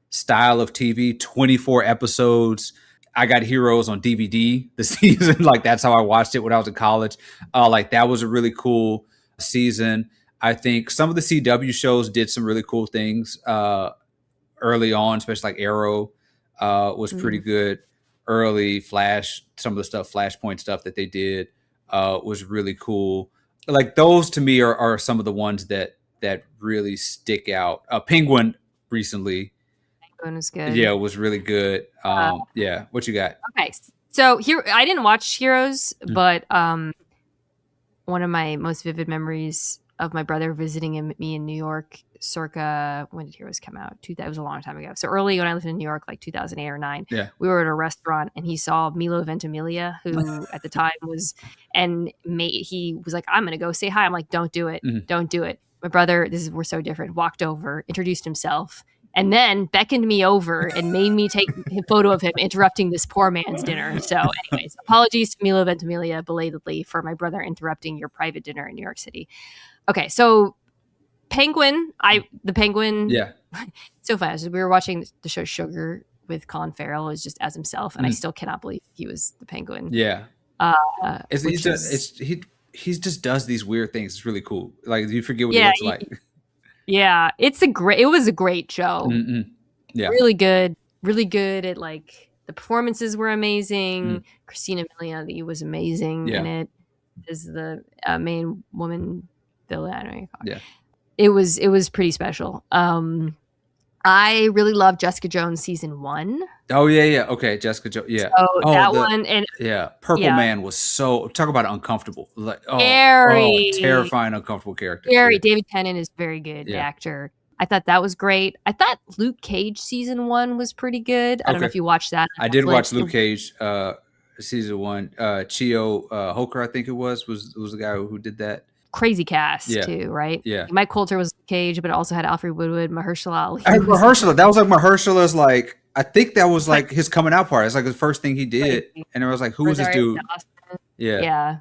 style of TV, 24 episodes. I got Heroes on DVD the season. Like that's how I watched it when I was in college. Like that was a really cool season. I think some of the CW shows did some really cool things early on, especially like Arrow was pretty good early. Flash, some of the stuff, Flashpoint stuff that they did was really cool. Like those to me are some of the ones that really stick out. Penguin recently. Penguin was good. Yeah, it was really good. What you got? Okay, so here I didn't watch Heroes, but one of my most vivid memories of my brother visiting me in New York circa, when did Heroes come out? That was a long time ago. So early when I lived in New York, like 2008 or 9, we were at a restaurant and he saw Milo Ventimiglia, who at the time was, he was like, I'm going to go say hi. I'm like, don't do it. Don't do it. My brother, we're so different, walked over, introduced himself, and then beckoned me over and made me take a photo of him interrupting this poor man's dinner. So anyways, apologies to Milo Ventimiglia belatedly for my brother interrupting your private dinner in New York City. Okay, so the Penguin. Yeah. So fun. We were watching the show Sugar with Colin Farrell as just as himself, and I still cannot believe he was the Penguin. Yeah. He just does these weird things. It's really cool. Like you forget what he looks like. Yeah, it was a great show. Mm-hmm. Yeah, really good at like the performances were amazing. Christina Milioti was amazing in it as the main woman villain. I don't know. Yeah, it was pretty special. I really love Jessica Jones season 1. Oh yeah. Okay, Jessica Jones. Yeah. So one and Purple Man was so talk about uncomfortable. Like scary, terrifying, uncomfortable character. Scary. Yeah. David Tennant is a very good actor. I thought that was great. I thought Luke Cage season 1 was pretty good. I don't know if you watched that. I did watch Luke Cage season 1. Chio Hoker, I think it was the guy who did that. Crazy cast too, right? Yeah. Mike Coulter was Cage, but it also had Alfred Woodward, Mahershala Ali. That was like Mahershala's like. I think that was like his coming out party. It's like the first thing he did, and it was like, who was this dude? Yeah.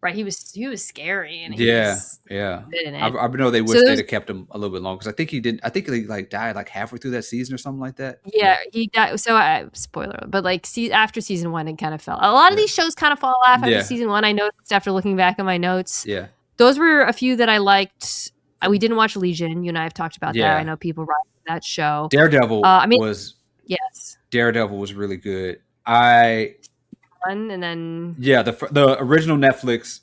Right, he was scary, and I know they wish they'd have kept him a little bit longer because I think he didn't. I think he like died like halfway through that season or something like that. Yeah, he died. So spoiler, but like after season 1, it kind of fell. A lot of these shows kind of fall off after season 1. I noticed after looking back at my notes. Yeah, those were a few that I liked. We didn't watch Legion. You and I have talked about that. I know people write that show. Daredevil. Daredevil was really good. And then the original Netflix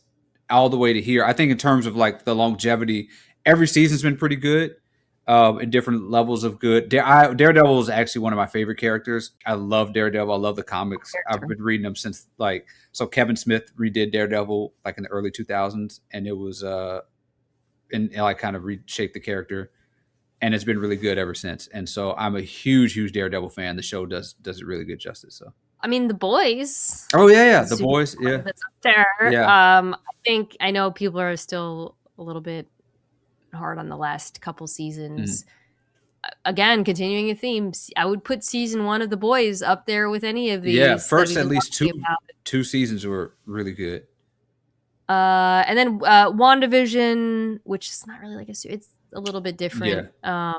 all the way to here. I think in terms of like the longevity, every season's been pretty good in different levels of good. Daredevil is actually one of my favorite characters. I love Daredevil. I love the comics. I've been reading them since so Kevin Smith redid Daredevil like in the early 2000s, and it was and like kind of reshaped the character, and it's been really good ever since. And so I'm a huge Daredevil fan. The show does it really good justice. So. I mean, The Boys. Oh yeah, The Boys. Yeah, that's up there. Yeah. I know people are still a little bit hard on the last couple seasons. Again, continuing a theme, I would put season 1 of The Boys up there with any of these. Yeah, first at least two seasons were really good. And then WandaVision, which is not really like it's a little bit different. Yeah.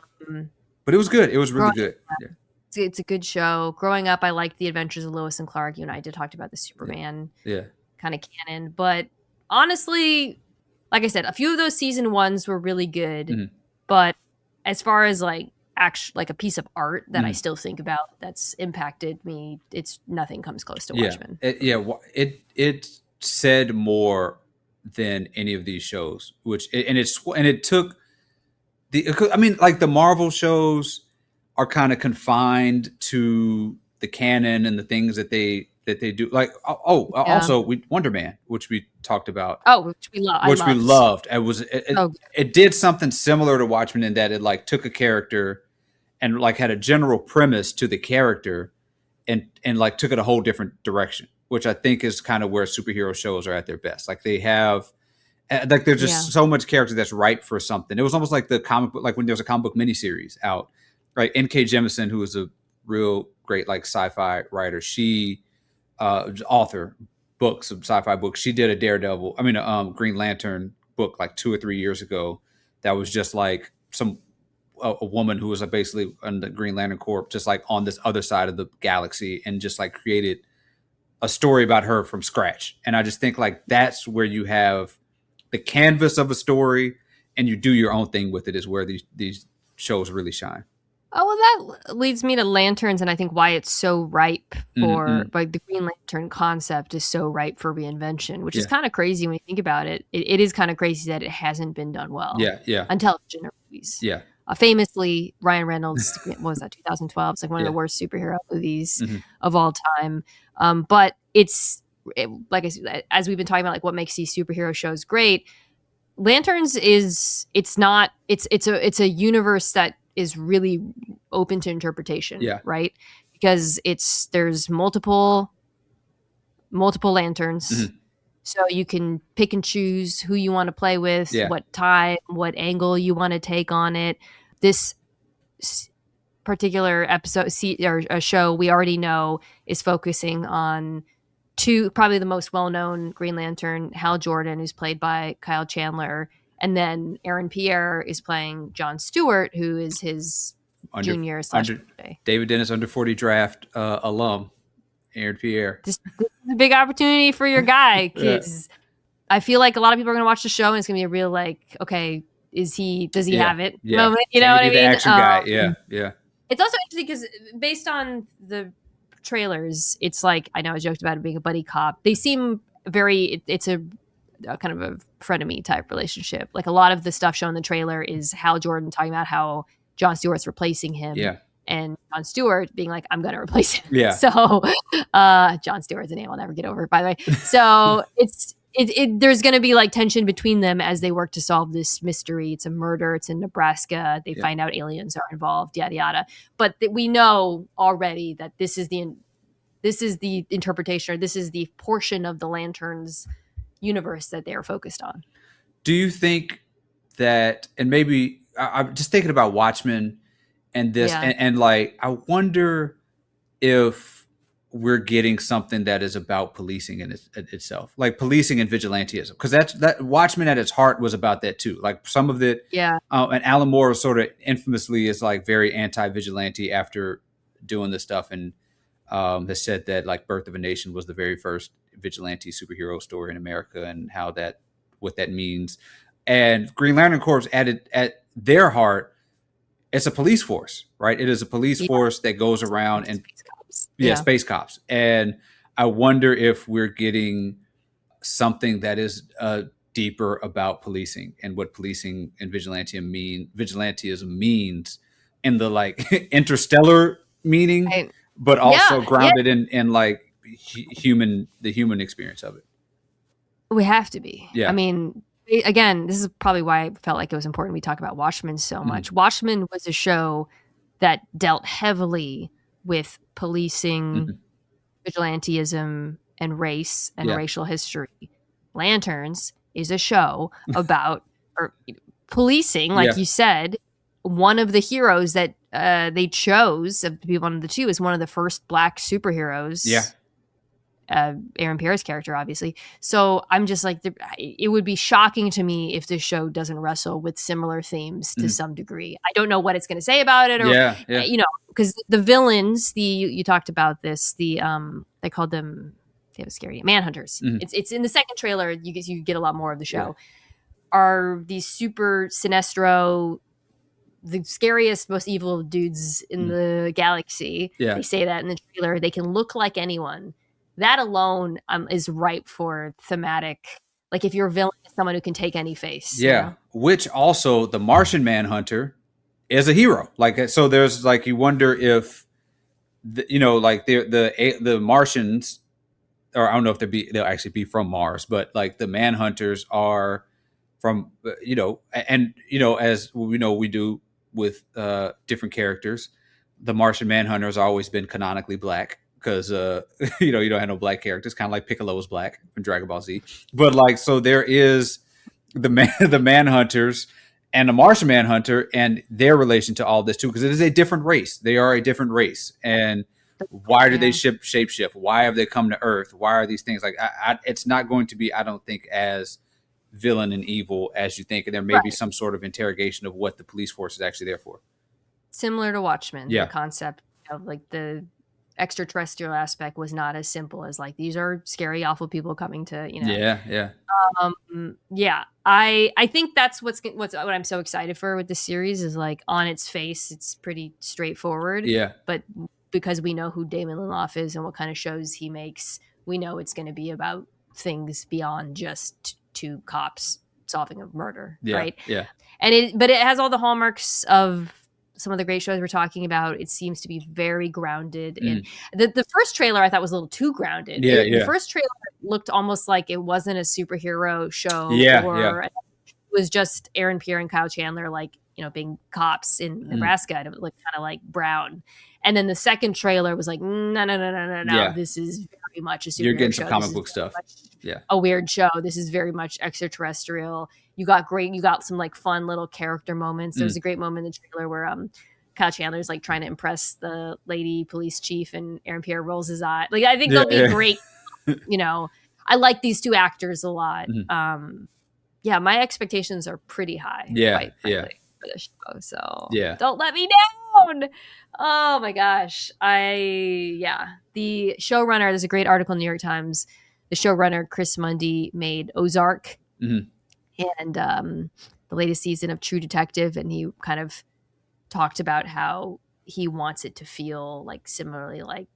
But it was good. It was really good. Yeah. It's a good show. Growing up, I liked The Adventures of Lois and Clark. You and I did talked about the Superman kind of canon. But honestly, like I said, a few of those season 1s were really good. But as far as like a piece of art that I still think about that's impacted me, nothing comes close to Watchmen. It said more than any of these shows, it took the Marvel shows are kind of confined to the canon and the things that they do. Like also Wonder Man, which we talked about. Which we loved. It did something similar to Watchmen in that it like took a character and like had a general premise to the character and like took it a whole different direction, which I think is kind of where superhero shows are at their best. Like they have like there's just so much character that's ripe for something. It was almost like the comic book, like when there was a comic book miniseries out. Right, N.K. Jemisin, who was a real great like sci-fi writer, she author books of sci-fi books. She did a Green Lantern book like 2 or 3 years ago. That was just like a woman who was basically on the Green Lantern Corps, just like on this other side of the galaxy, and just like created a story about her from scratch. And I just think like that's where you have the canvas of a story, and you do your own thing with it. Is where these shows really shine. Oh, well, that leads me to Lanterns, and I think why it's so ripe for, like, the Green Lantern concept is so ripe for reinvention, which is kind of crazy when you think about it. It is kind of crazy that it hasn't been done well on television or movies. Yeah. Famously, Ryan Reynolds, what was that, 2012? It's like one of the worst superhero movies of all time. But like I said, as we've been talking about, like what makes these superhero shows great, Lanterns it's a universe that is really open to interpretation, right? Because there's multiple lanterns. So you can pick and choose who you want to play with, Yeah. what time, what angle you want to take on it. This particular episode or a show we already know is focusing on probably the most well-known Green Lantern, Hal Jordan, who's played by Kyle Chandler, and then Aaron Pierre is playing John Stewart, who is his junior / David Dennis under 40 draft alum, Aaron Pierre. This is a big opportunity for your guy, because I feel like a lot of people are going to watch the show and it's going to be a real okay, does he have it moment? You know what I mean? Action guy. Yeah. It's also interesting because based on the trailers, it's like, I know I joked about it being a buddy cop. They seem it's a kind of a frenemy type relationship. Like a lot of the stuff shown in the trailer is Hal Jordan talking about how John Stewart's replacing him. Yeah. And John Stewart being like, I'm going to replace him. Yeah. So John Stewart's a name I'll never get over, by the way. So there's going to be like tension between them as they work to solve this mystery. It's a murder. It's in Nebraska. They find out aliens are involved, yada, yada. But we know already that this is the interpretation, or this is the portion of the Lanterns universe that they are focused on. Do you think that, and maybe I'm just thinking about Watchmen and this, and like, I wonder if we're getting something that is about policing in itself, like policing and vigilantism, because that Watchmen at its heart was about that too. Like some of it, and Alan Moore sort of infamously is like very anti-vigilante after doing this stuff, and has said that like Birth of a Nation was the very first vigilante superhero story in America, and what that means. And Green Lantern Corps at their heart, it's a police force, right? It is a police force that goes around and space cops. And I wonder if we're getting something that is deeper about policing and what policing and vigilantism means in the like interstellar meaning, but also grounded in like the human experience of it. We have to be. Yeah. I mean, again, this is probably why I felt like it was important we talk about Watchmen so much. Watchmen was a show that dealt heavily with policing, vigilantism, and race and racial history. Lanterns is a show about policing, like you said. One of the heroes that they chose to be one of the two is one of the first Black superheroes. Yeah. Aaron Pierre's character, obviously. So I'm just like, it would be shocking to me if this show doesn't wrestle with similar themes to some degree. I don't know what it's going to say about it, or you know, because the villains, you talked about this. They called them, they have a scary manhunters. It's in the second trailer. You get a lot more of the show. Are these super Sinestro, the scariest, most evil dudes in the galaxy? They say that in the trailer. They can look like anyone. That alone is ripe for thematic. Like if your villain is someone who can take any face. Yeah. You know? Which also the Martian Manhunter is a hero. Like, so there's like, you wonder if, like the Martians, or I don't know if they'll actually be from Mars, but like the Manhunters are from, as we know, we do with different characters. The Martian Manhunter has always been canonically Black. Because you don't have no Black characters, kind of like Piccolo is Black from Dragon Ball Z. But like, so there is the Manhunters and the Martian Manhunter and their relation to all this too, because it is a different race. They are a different race, and why do they shapeshift? Why have they come to Earth? Why are these things like? It's not going to be, I don't think, as villain and evil as you think, and there may be some sort of interrogation of what the police force is actually there for. Similar to Watchmen, the concept of like the extraterrestrial aspect was not as simple as like, these are scary, awful people coming to, I think that's what I'm so excited for with the series is like, on its face it's pretty straightforward, but because we know who Damon Lindelof is and what kind of shows he makes, we know it's going to be about things beyond just two cops solving a murder, right? But it has all the hallmarks of some of the great shows we're talking about. It seems to be very grounded in the first trailer. I thought was a little too grounded. The first trailer looked almost like it wasn't a superhero show. It was just Aaron Pierre and Kyle Chandler, like, being cops in Nebraska. And it looked kind of like Brown. And then the second trailer was like, no. This is very much a superhero You're getting show. some comic book stuff. Yeah. A weird show. This is very much extraterrestrial. You got some like fun little character moments. There was a great moment in the trailer where Kyle Chandler's like trying to impress the lady police chief and Aaron Pierre rolls his eye. Like, I think they'll be great. You know, I like these two actors a lot. Yeah, my expectations are pretty high. Quite frankly, for this show. So don't let me down. Oh my gosh. The showrunner, there's a great article in the New York Times. The showrunner, Chris Mundy, made Ozark and the latest season of True Detective. And he kind of talked about how he wants it to feel like similarly like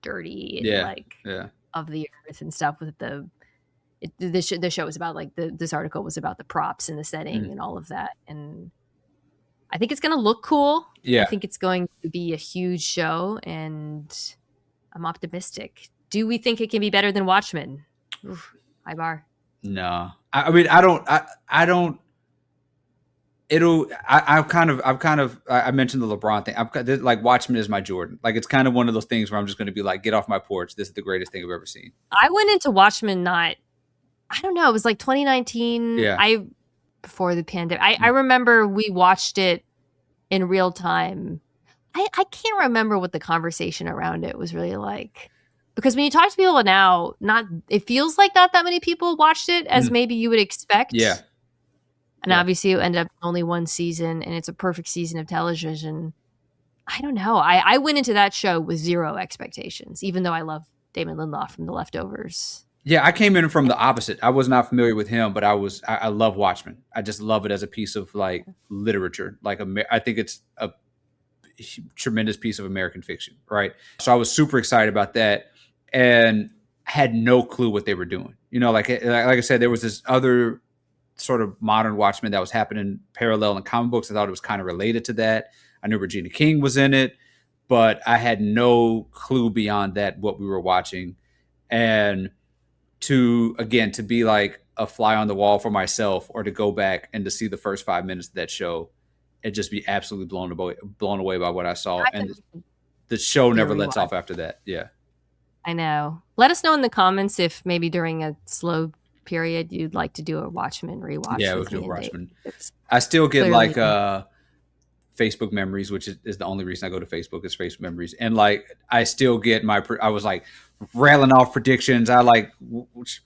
dirty and of the earth and stuff with the show was about like this article was about the props and the setting and all of that. And I think it's going to look cool. Yeah. I think it's going to be a huge show and I'm optimistic. Do we think it can be better than Watchmen? Oof, high bar. No. I mean, I mentioned the LeBron thing. Like Watchmen is my Jordan. Like it's kind of one of those things where I'm just going to be like, get off my porch. This is the greatest thing I've ever seen. I went into Watchmen I don't know. It was like 2019. Yeah. Before the pandemic. I remember we watched it in real time. I can't remember what the conversation around it was really like. Because when you talk to people now, it feels like not that many people watched it as maybe you would expect. Yeah. And obviously it ended up only one season and it's a perfect season of television. I don't know. I went into that show with zero expectations, even though I love Damon Lindelof from The Leftovers. Yeah, I came in from the opposite. I was not familiar with him, but I love Watchmen. I just love it as a piece of like literature. Like I think it's a tremendous piece of American fiction, right? So I was super excited about that and had no clue what they were doing. You know, like I said, there was this other sort of modern Watchmen that was happening parallel in comic books. I thought it was kind of related to that. I knew Regina King was in it, but I had no clue beyond that what we were watching. And to be like a fly on the wall for myself or to go back and to see the first 5 minutes of that show and just be absolutely blown away by what I saw. And the show never lets off after that. Yeah. I know. Let us know in the comments if maybe during a slow period you'd like to do a Watchmen rewatch. Yeah, we'll do a Watchmen. I still get like Facebook memories, which is the only reason I go to Facebook is Facebook memories. And like, I still get I was like railing off predictions. I like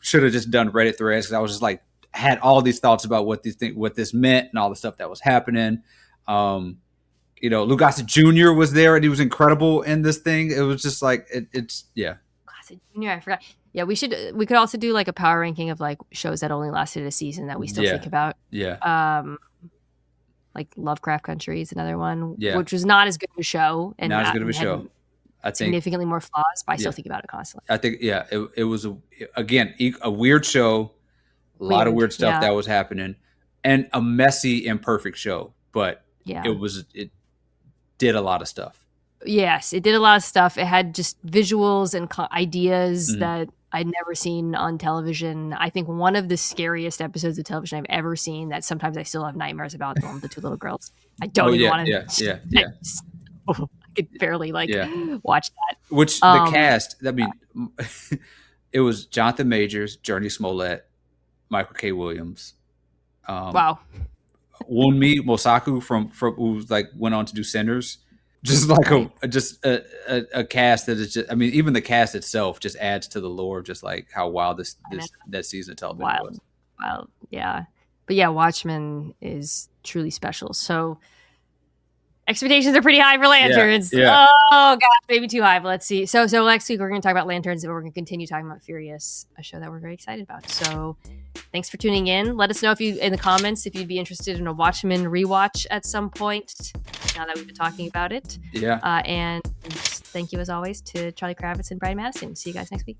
should have just done Reddit threads because I was just like, had all these thoughts about what this meant and all the stuff that was happening. You know, Lou Gossett Jr. was there and he was incredible in this thing. It was just like, it's. Gossett Jr., I forgot. Yeah, we could also do like a power ranking of like shows that only lasted a season that we still think about. Yeah. Like Lovecraft Country is another one, which was not as good of a show. And not as good of a show. I think significantly more flaws, but I still think about it constantly. I think, it was, a weird show, a lot of weird stuff that was happening, and a messy, imperfect show. But it did a lot of stuff. Yes, it did a lot of stuff. It had just visuals and ideas that I'd never seen on television. I think one of the scariest episodes of television I've ever seen that sometimes I still have nightmares about, the one with the two little girls. I don't even want to. Yeah. I could barely watch that. Which the cast, I mean, it was Jonathan Majors, Journey Smollett, Michael K. Williams. Wow. Wunmi Mosaku from who like went on to do Sinners. Just like a cast that is just, I mean, even the cast itself just adds to the lore of just like how wild that season of television was. Wild, yeah. But yeah, Watchmen is truly special. So expectations are pretty high for Lanterns. Yeah. Oh gosh, maybe too high, but let's see. So next week we're going to talk about Lanterns and we're going to continue talking about Furious, a show that we're very excited about. So thanks for tuning in. Let us know in the comments if you'd be interested in a Watchmen rewatch at some point, now that we've been talking about it. Yeah. And thank you as always to Charlie Kravitz and Brian Madison. See you guys next week.